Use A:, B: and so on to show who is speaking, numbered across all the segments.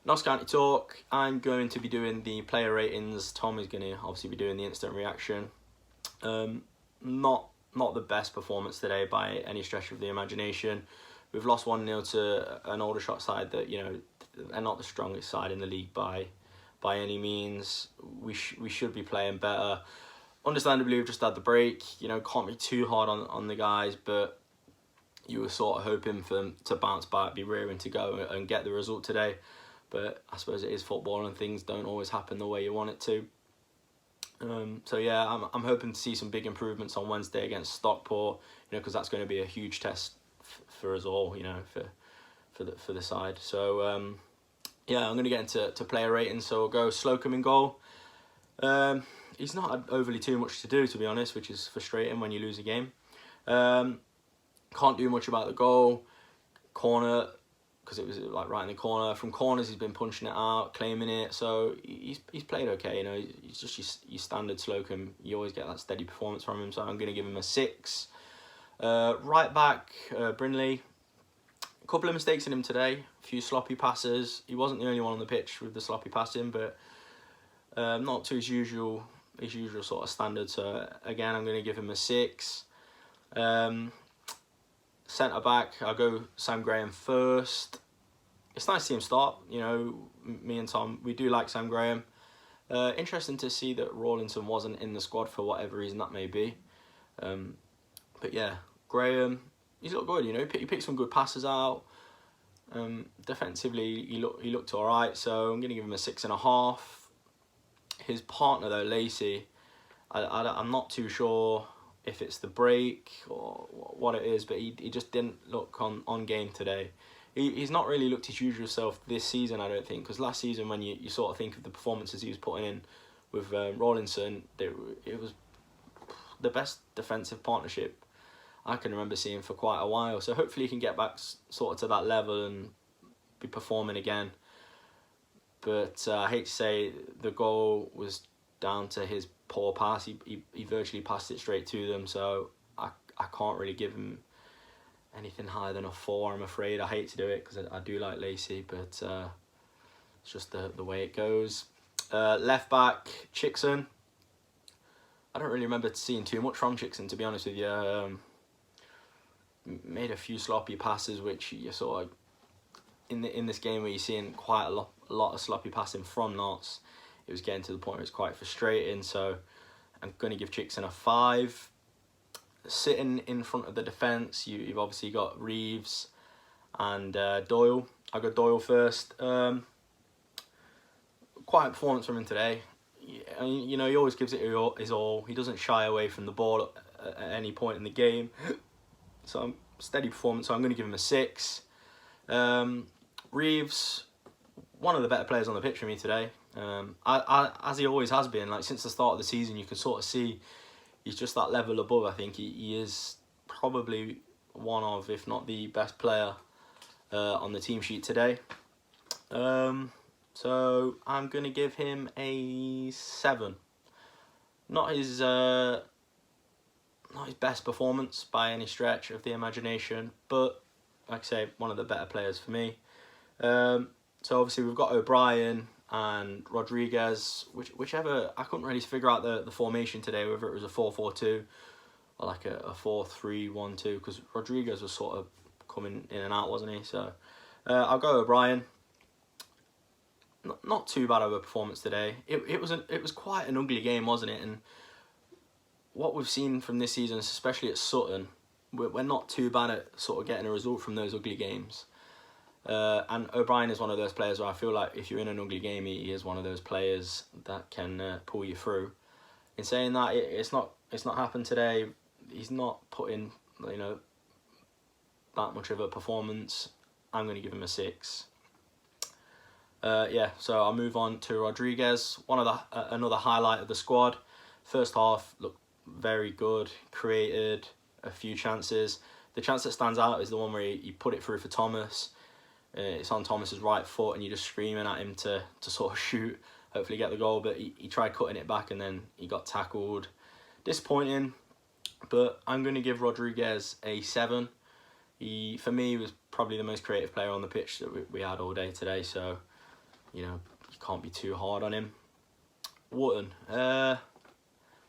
A: Notts County Talk. I'm going to be doing the player ratings. Tom is going to obviously be doing the instant reaction. Not the best performance today by any stretch of the imagination. We've lost 1-0 to an Aldershot side that, you know, are not the strongest side in the league by any means. We should be playing better. Understandably, we've just had the break. You know, can't be too hard on the guys, but you were sort of hoping for them to bounce back, be rearing to go and get the result today. But I suppose it is football and things don't always happen the way you want it to. So yeah, I'm hoping to see some big improvements on Wednesday against Stockport. You know, because that's going to be a huge test for us all. You know, for the side. So yeah, I'm going to get into player ratings. So we'll go Slocum in goal. He's not had overly too much to do, to be honest, which is frustrating when you lose a game. Can't do much about the goal. Corner, because it was like right in the corner. From corners, he's been punching it out, claiming it. So he's played okay. You know, he's just your standard Slocum. You always get that steady performance from him. So I'm going to give him a 6. Right back, Brindley. A couple of mistakes in him today. A few sloppy passes. He wasn't the only one on the pitch with the sloppy passing, but not to his usual sort of standard. So again, I'm going to give him a 6. Centre back, I'll go Sam Graham first. It's nice to see him start. You know, me and Tom, we do like Sam Graham. Interesting to see that Rawlinson wasn't in the squad for whatever reason that may be. But yeah, Graham, he's looked good. You know, he picked some good passes out. Defensively, he looked all right. So I'm going to give him a 6.5. His partner though, Lacey, I'm not too sure if it's the break or what it is, but he just didn't look on game today. He's not really looked his usual self this season, I don't think, because last season when you sort of think of the performances he was putting in with Rawlinson, it was the best defensive partnership I can remember seeing for quite a while. So hopefully he can get back sort of to that level and be performing again. But I hate to say the goal was down to his poor pass. He virtually passed it straight to them, so I can't really give him anything higher than a 4, I'm afraid. I hate to do it because I do like Lacey, but it's just the way it goes. Left back, Chickson. I don't really remember seeing too much from Chickson, to be honest with you. Made a few sloppy passes, which you sort of in this game where you're seeing quite a lot of sloppy passing from Notts. It was getting to the point where it's quite frustrating, so I'm going to give Chickson a 5. Sitting in front of the defence, you've obviously got Reeves and Doyle. I'll go Doyle first. Quiet performance from him today. You know, he always gives it his all. He doesn't shy away from the ball at any point in the game. So steady performance, so I'm going to give him a 6. Reeves, one of the better players on the pitch for me today. As he always has been, like since the start of the season, you can sort of see he's just that level above. I think he is probably one of, if not the best player on the team sheet today. So I'm going to give him a 7. Not his best performance by any stretch of the imagination, but like I say, one of the better players for me. So obviously we've got O'Brien and Rodriguez, whichever. I couldn't really figure out the formation today, whether it was a 4-4-2 or like a 4-3-1-2, because Rodriguez was sort of coming in and out, wasn't he? So I'll go O'Brien. Not too bad of a performance today. It was quite an ugly game, wasn't it? And what we've seen from this season, especially at Sutton, we're not too bad at sort of getting a result from those ugly games. And O'Brien is one of those players where I feel like if you're in an ugly game, he is one of those players that can pull you through. In saying that, it's not happened today. He's not put in, you know, that much of a performance. I'm going to give him a 6. Yeah, so I'll move on to Rodriguez. Another highlight of the squad. First half looked very good, created a few chances. The chance that stands out is the one where he put it through for Thomas. It's on Thomas's right foot and you're just screaming at him to sort of shoot, hopefully get the goal, but he tried cutting it back and then he got tackled. Disappointing, but I'm going to give Rodriguez a 7. He, for me, was probably the most creative player on the pitch that we had all day today, so you know, you can't be too hard on him. Wotton,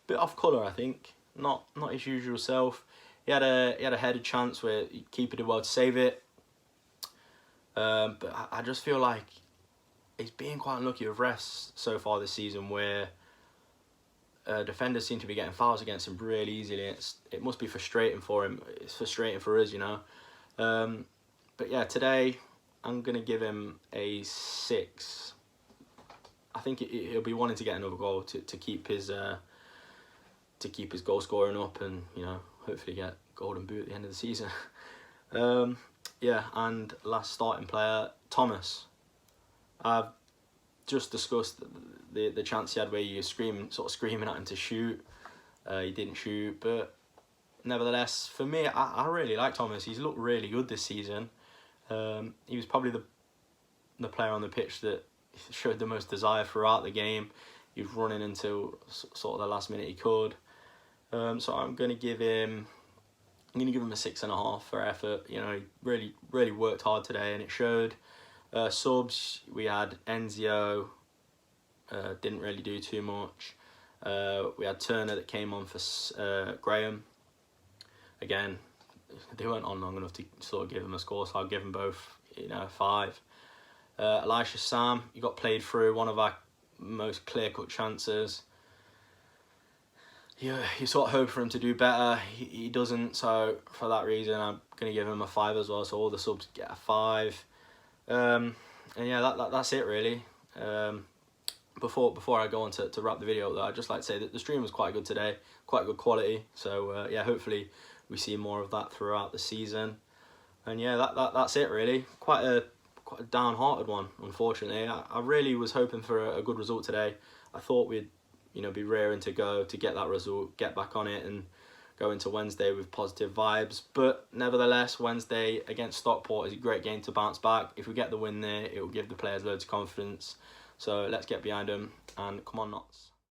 A: bit off colour, I think. Not his usual self. He had a headed chance where the keeper did well to save it. But I just feel like he's being quite unlucky with refs so far this season, where defenders seem to be getting fouls against him really easily. It must be frustrating for him. It's frustrating for us, you know. But yeah, today I'm gonna give him a 6. I think he'll be wanting to get another goal to keep his goal scoring up, and you know, hopefully get golden boot at the end of the season. Yeah, and last starting player, Thomas. I've just discussed the chance he had where you're screaming at him to shoot. He didn't shoot, but nevertheless, for me, I really like Thomas. He's looked really good this season. He was probably the player on the pitch that showed the most desire throughout the game. He was running until sort of the last minute he could. So I'm gonna give him a 6.5 for effort. You know, he really worked hard today, and it showed. Subs, we had Enzio, didn't really do too much. We had Turner that came on for Graham. Again, they weren't on long enough to sort of give him a score, so I'll give them both, you know, 5. Elisha Sam, he got played through, one of our most clear-cut chances. You sort of hope for him to do better. He doesn't, so for that reason I'm going to give him a 5 as well, so all the subs get a 5. And yeah, that's it really. Before I go on to wrap the video up, though, I'd just like to say that the stream was quite good today, quite good quality, so yeah, hopefully we see more of that throughout the season. And yeah, that's it really. Quite a downhearted one, unfortunately. I really was hoping for a good result today. I thought we'd, you know, be raring to go to get that result, get back on it, and go into Wednesday with positive vibes. But nevertheless, Wednesday against Stockport is a great game to bounce back. If we get the win there, it will give the players loads of confidence. So let's get behind them, and come on, Notts.